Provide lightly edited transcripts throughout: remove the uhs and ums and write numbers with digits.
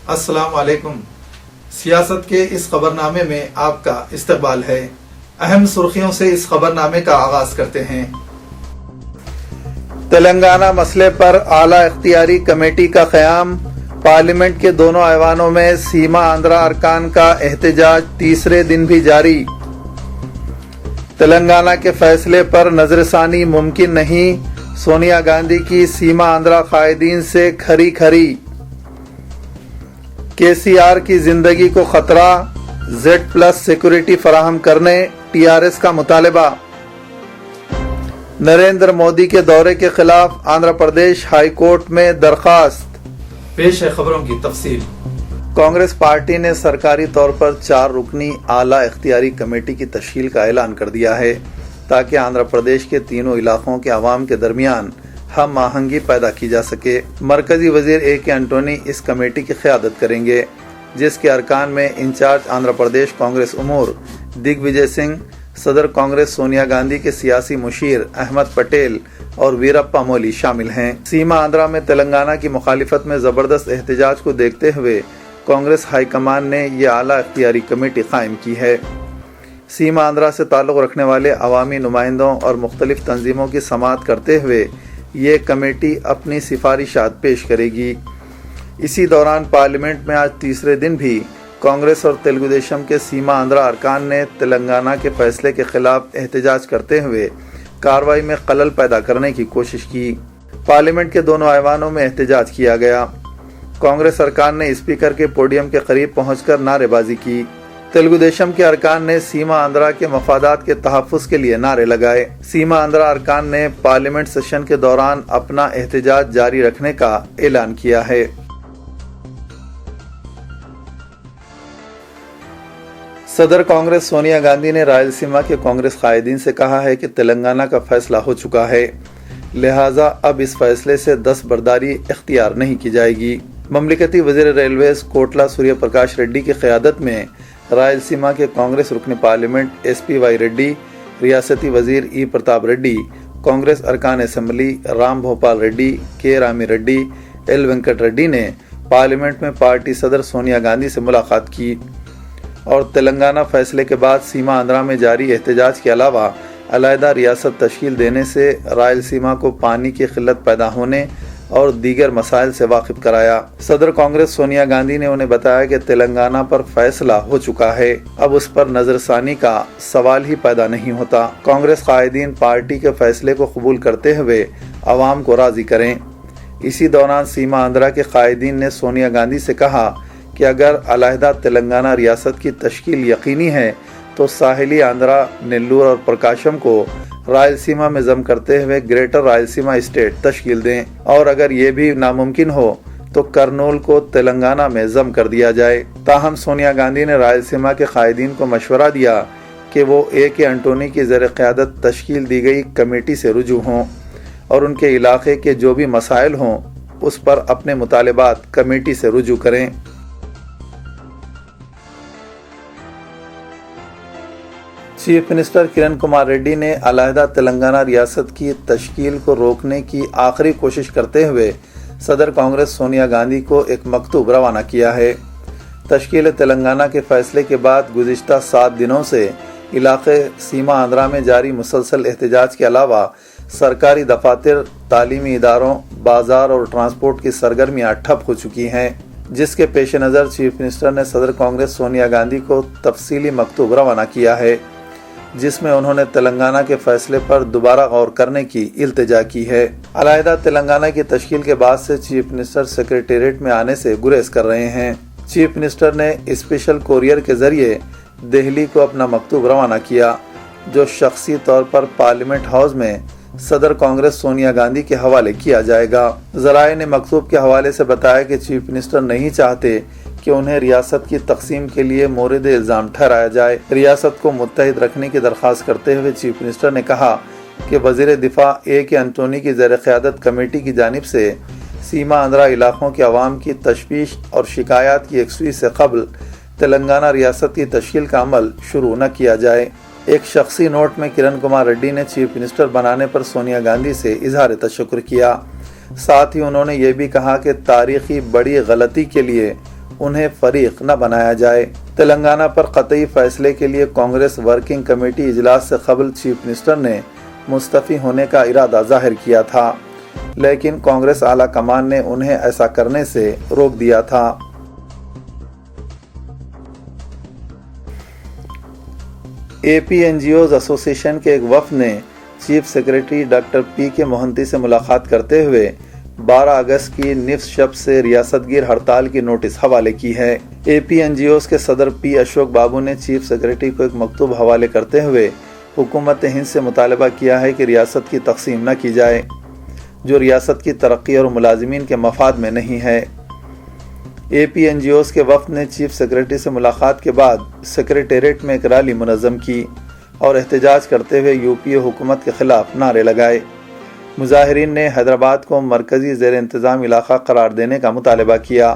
السلام علیکم۔ سیاست کے اس خبرنامے میں آپ کا استقبال ہے۔ اہم سرخیوں سے اس خبرنامے کا آغاز کرتے ہیں۔ تلنگانہ مسئلے پر اعلیٰ اختیاری کمیٹی کا قیام، پارلیمنٹ کے دونوں ایوانوں میں سیما آندھرا ارکان کا احتجاج تیسرے دن بھی جاری۔ تلنگانہ کے فیصلے پر نظر ثانی ممکن نہیں، سونیا گاندھی کی سیما آندھرا قائدین سے کھری۔ کے سی آر کی زندگی کو خطرہ، Z+ سیکورٹی فراہم کرنے TRS کا مطالبہ۔ نریندر مودی کے دورے کے خلاف آندھرا پردیش ہائی کورٹ میں درخواست۔ پیش ہے خبروں کی تفصیل۔ کانگریس پارٹی نے سرکاری طور پر 4 رکنی اعلیٰ اختیاری کمیٹی کی تشکیل کا اعلان کر دیا ہے تاکہ آندھرا پردیش کے تینوں علاقوں کے عوام کے درمیان ہم آہنگی پیدا کی جا سکے۔ مرکزی وزیر A.K. انٹونی اس کمیٹی کی قیادت کریں گے، جس کے ارکان میں انچارج آندھرا پردیش کانگریس امور دگ وجے سنگھ، صدر کانگریس سونیا گاندھی کے سیاسی مشیر احمد پٹیل اور ویرپا مولی شامل ہیں۔ سیما آندھرا میں تلنگانہ کی مخالفت میں زبردست احتجاج کو دیکھتے ہوئے کانگریس ہائی کمان نے یہ اعلیٰ اختیاری کمیٹی قائم کی ہے۔ سیما آندھرا سے تعلق رکھنے والے عوامی نمائندوں اور مختلف تنظیموں کی سماعت کرتے ہوئے یہ کمیٹی اپنی سفارشات پیش کرے گی۔ اسی دوران پارلیمنٹ میں آج تیسرے دن بھی کانگریس اور تلگو دیشم کے سیما آندھرا ارکان نے تلنگانہ کے فیصلے کے خلاف احتجاج کرتے ہوئے کارروائی میں خلل پیدا کرنے کی کوشش کی۔ پارلیمنٹ کے دونوں ایوانوں میں احتجاج کیا گیا۔ کانگریس ارکان نے اسپیکر کے پوڈیم کے قریب پہنچ کر نعرے بازی کی۔ تلگو دیشم کے ارکان نے سیما آندھرا کے مفادات کے تحفظ کے لیے نعرے لگائے۔ سیما آندھرا ارکان نے پارلیمنٹ سیشن کے دوران اپنا احتجاج جاری رکھنے کا اعلان کیا ہے۔ صدر کانگریس سونیا گاندھی نے رائلسیما کے کانگریس قائدین سے کہا ہے کہ تلنگانہ کا فیصلہ ہو چکا ہے، لہٰذا اب اس فیصلے سے دستبرداری اختیار نہیں کی جائے گی۔ مملکتی وزیر ریلویز کوٹلہ سوریہ پرکاش ریڈی کی قیادت میں رائلسیما کے کانگریس رکن پارلیمنٹ SP.Y. ریڈی، ریاستی وزیر E. پرتاپ ریڈی، کانگریس ارکان assembly Ram Bhupal Reddy, K. Rami Reddy, L. Venkat Reddy نے پارلیمنٹ میں پارٹی صدر سونیا گاندھی سے ملاقات کی اور تلنگانہ فیصلے کے بعد سیما آندھرا میں جاری احتجاج کے علاوہ علیحدہ ریاست تشکیل دینے سے رائلسیما کو پانی کی قلت پیدا ہونے اور دیگر مسائل سے واقف کرایا۔ صدر کانگریس سونیا گاندھی نے انہیں بتایا کہ تلنگانہ پر فیصلہ ہو چکا ہے، اب اس پر نظر ثانی کا سوال ہی پیدا نہیں ہوتا۔ کانگریس قائدین پارٹی کے فیصلے کو قبول کرتے ہوئے عوام کو راضی کریں۔ اسی دوران سیما آندھرا کے قائدین نے سونیا گاندھی سے کہا کہ اگر علیحدہ تلنگانہ ریاست کی تشکیل یقینی ہے تو ساحلی آندھرا، نیلور اور پرکاشم کو رائلسیما میں ضم کرتے ہوئے گریٹر رائلسیما اسٹیٹ تشکیل دیں، اور اگر یہ بھی ناممکن ہو تو کرنول کو تلنگانہ میں ضم کر دیا جائے۔ تاہم سونیا گاندھی نے رائلسیما کے قائدین کو مشورہ دیا کہ وہ A.K. انٹونی کی زیر قیادت تشکیل دی گئی کمیٹی سے رجوع ہوں اور ان کے علاقے کے جو بھی مسائل ہوں اس پر اپنے مطالبات کمیٹی سے رجوع کریں۔ چیف منسٹر کرن کمار ریڈی نے علیحدہ تلنگانہ ریاست کی تشکیل کو روکنے کی آخری کوشش کرتے ہوئے صدر کانگریس سونیا گاندھی کو ایک مکتوب روانہ کیا ہے۔ تشکیل تلنگانہ کے فیصلے کے بعد گزشتہ 7 دنوں سے علاقے سیما آندھرا میں جاری مسلسل احتجاج کے علاوہ سرکاری دفاتر، تعلیمی اداروں، بازار اور ٹرانسپورٹ کی سرگرمیاں ٹھپ ہو چکی ہیں، جس کے پیش نظر چیف منسٹر نے صدر کانگریس سونیا گاندھی کو تفصیلی مکتوب روانہ کیا ہے، جس میں انہوں نے تلنگانہ کے فیصلے پر دوبارہ غور کرنے کی التجا کی ہے۔ علیحدہ تلنگانہ کی تشکیل کے بعد سے چیف منسٹر سیکریٹریٹ میں آنے سے گریز کر رہے ہیں۔ چیف منسٹر نے اسپیشل کوریئر کے ذریعے دہلی کو اپنا مکتوب روانہ کیا، جو شخصی طور پر پارلیمنٹ ہاؤس میں صدر کانگریس سونیا گاندھی کے حوالے کیا جائے گا۔ ذرائع نے مکتوب کے حوالے سے بتایا کہ چیف منسٹر نہیں چاہتے کہ انہیں ریاست کی تقسیم کے لیے مورد الزام ٹھہرایا جائے۔ ریاست کو متحد رکھنے کی درخواست کرتے ہوئے چیف منسٹر نے کہا کہ وزیر دفاع A.K. انٹونی کی زیر قیادت کمیٹی کی جانب سے سیما آندھرا علاقوں کے عوام کی تشویش اور شکایات کی یکسوئی سے قبل تلنگانہ ریاست کی تشکیل کا عمل شروع نہ کیا جائے۔ ایک شخصی نوٹ میں کرن کمار ریڈی نے چیف منسٹر بنانے پر سونیا گاندھی سے اظہار تشکر کیا۔ ساتھ ہی انہوں نے یہ بھی کہا کہ تاریخی بڑی غلطی کے لیے انہیں فریق نہ بنایا جائے۔ تلنگانہ پر قطعی فیصلے کے لیے کانگریس ورکنگ کمیٹی اجلاس سے قبل چیف منسٹر نے مستعفی ہونے کا ارادہ ظاہر کیا تھا، لیکن کانگریس اعلیٰ کمان نے انہیں ایسا کرنے سے روک دیا تھا۔ اے پی این جی اوز ایسوسی ایشن کے ایک وفد نے چیف سیکریٹری ڈاکٹر پی کے مہنتی سے ملاقات کرتے ہوئے 12 اگست کی نصف شب سے ریاست گیر ہڑتال کی نوٹس حوالے کی ہے۔ اے پی این جی اوز کے صدر پی اشوک بابو نے چیف سیکریٹری کو ایک مکتوب حوالے کرتے ہوئے حکومت ہند سے مطالبہ کیا ہے کہ ریاست کی تقسیم نہ کی جائے، جو ریاست کی ترقی اور ملازمین کے مفاد میں نہیں ہے۔ اے پی این جی اوز کے وفد نے چیف سیکریٹری سے ملاقات کے بعد سیکریٹریٹ میں ایک ریلی منظم کی اور احتجاج کرتے ہوئے یو پی اے حکومت کے خلاف نعرے لگائے۔ مظاہرین نے حیدرآباد کو مرکزی زیر انتظام علاقہ قرار دینے کا مطالبہ کیا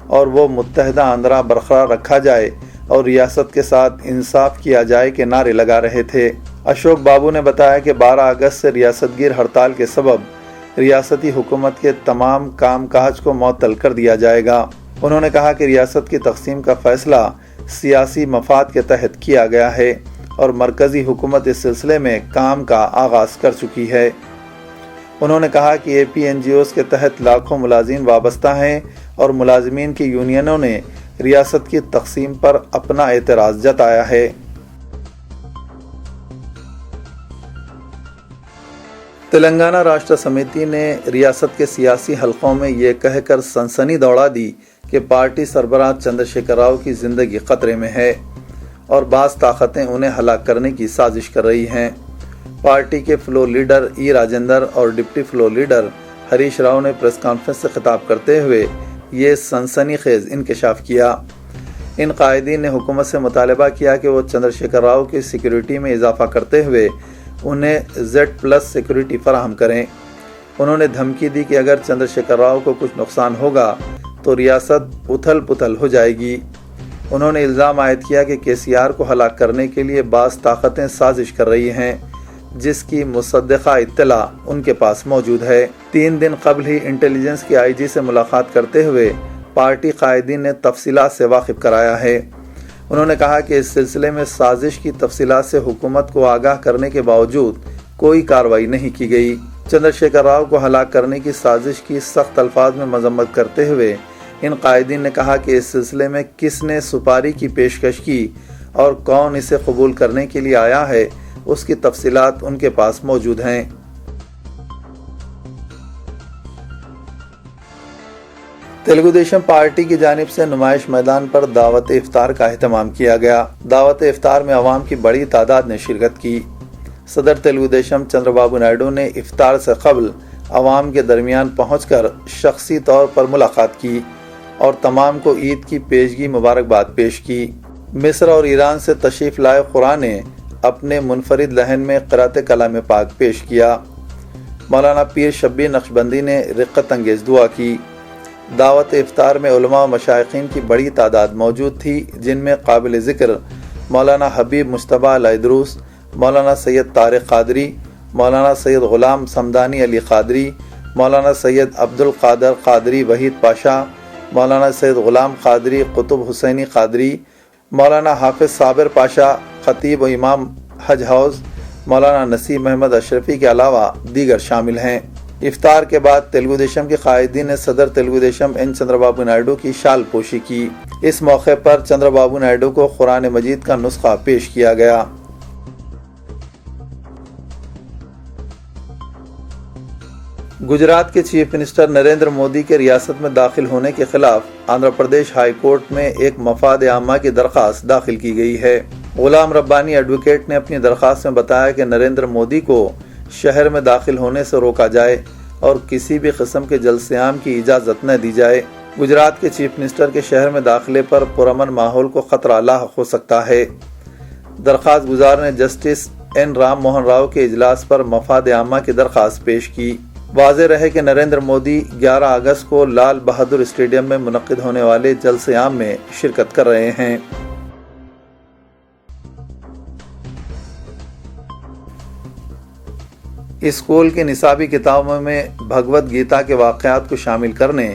اور وہ متحدہ آندھرا برقرار رکھا جائے اور ریاست کے ساتھ انصاف کیا جائے کے نعرے لگا رہے تھے۔ اشوک بابو نے بتایا کہ 12 اگست سے ریاست گیر ہڑتال کے سبب ریاستی حکومت کے تمام کام کاج کو معطل کر دیا جائے گا۔ انہوں نے کہا کہ ریاست کی تقسیم کا فیصلہ سیاسی مفاد کے تحت کیا گیا ہے اور مرکزی حکومت اس سلسلے میں کام کا آغاز کر چکی ہے۔ انہوں نے کہا کہ اے پی این جی اوز کے تحت لاکھوں ملازمین وابستہ ہیں اور ملازمین کی یونینوں نے ریاست کی تقسیم پر اپنا اعتراض جتایا ہے۔ تلنگانہ راشٹر سمیتی نے ریاست کے سیاسی حلقوں میں یہ کہہ کر سنسنی دوڑا دی کہ پارٹی سربراہ چندر شیکھر راؤ کی زندگی خطرے میں ہے اور بعض طاقتیں انہیں ہلاک کرنے کی سازش کر رہی ہیں۔ پارٹی کے فلور لیڈر ای راجندر اور deputy floor leader Harish Rao نے پریس کانفرنس سے خطاب کرتے ہوئے یہ سنسنی خیز انکشاف کیا۔ ان قائدین نے حکومت سے مطالبہ کیا کہ وہ چندر شیکھر راؤ کی سیکیورٹی میں اضافہ کرتے ہوئے انہیں Z+ سیکیورٹی فراہم کریں۔ انہوں نے دھمکی دی کہ اگر چندر شیکھر راؤ کو کچھ نقصان ہوگا تو ریاست اتھل پتھل ہو جائے گی۔ انہوں نے الزام عائد کیا کہ KCR کو ہلاک کرنے کے لیے بعض طاقتیں سازش کر رہی ہیں، جس کی مصدقہ اطلاع ان کے پاس موجود ہے۔ 3 دن قبل ہی انٹیلیجنس کی IG سے ملاقات کرتے ہوئے پارٹی قائدین نے تفصیلات سے واقف کرایا ہے۔ انہوں نے کہا کہ اس سلسلے میں سازش کی تفصیلات سے حکومت کو آگاہ کرنے کے باوجود کوئی کارروائی نہیں کی گئی۔ چندر شیکھر راؤ کو ہلاک کرنے کی سازش کی سخت الفاظ میں مذمت کرتے ہوئے ان قائدین نے کہا کہ اس سلسلے میں کس نے سپاری کی پیشکش کی اور کون اسے قبول کرنے کے لیے آیا ہے، اس کی تفصیلات ان کے پاس موجود ہیں۔ تیلگو دیشم پارٹی کی جانب سے نمائش میدان پر دعوت افطار کا اہتمام کیا گیا۔ دعوت افطار میں عوام کی بڑی تعداد نے شرکت کی۔ صدر تیلگو دیشم چندر بابو نائیڈو نے افطار سے قبل عوام کے درمیان پہنچ کر شخصی طور پر ملاقات کی اور تمام کو عید کی پیشگی مبارکباد پیش کی۔ مصر اور ایران سے تشریف لائے قرآن نے اپنے منفرد لہن میں قرأت کلام پاک پیش کیا۔ مولانا پیر شبیر نقشبندی نے رقت انگیز دعا کی۔ دعوت افطار میں علماء و مشائخین کی بڑی تعداد موجود تھی، جن میں قابل ذکر مولانا حبیب مجتبیٰ الایدروس، مولانا سید طارق قادری، مولانا سید غلام صمدانی علی قادری، مولانا سید عبدالقادر قادری وحید پاشا، مولانا سید غلام قادری قطب حسینی قادری، مولانا حافظ صابر پاشا خطیب و امام حج ہاؤس، مولانا نسیم محمد اشرفی کے علاوہ دیگر شامل ہیں۔ افطار کے بعد تیلگو دیشم کے قائدین نے صدر تیلگو دیشم این چندر بابو نائیڈو کی شال پوشی کی۔ اس موقع پر چندر بابو نائیڈو کو قرآن مجید کا نسخہ پیش کیا گیا۔ گجرات کے چیف منسٹر نریندر مودی کے ریاست میں داخل ہونے کے خلاف آندھرا پردیش ہائی کورٹ میں ایک مفاد عامہ کی درخواست داخل کی گئی ہے۔ غلام ربانی ایڈوکیٹ نے اپنی درخواست میں بتایا کہ نریندر مودی کو شہر میں داخل ہونے سے روکا جائے اور کسی بھی قسم کے جلسے عام کی اجازت نہ دی جائے۔ گجرات کے چیف منسٹر کے شہر میں داخلے پر پرامن ماحول کو خطرہ لاحق ہو سکتا ہے۔ درخواست گزار نے جسٹس این رام موہن راؤ کے اجلاس پر مفاد عامہ کی درخواست پیش کی۔ واضح رہے کہ نریندر مودی 11 اگست کو لال بہادر اسٹیڈیم میں منعقد ہونے والے جلسے عام میں شرکت کر رہے ہیں۔ اسکول کی نصابی کتابوں میں بھگوت گیتا کے واقعات کو شامل کرنے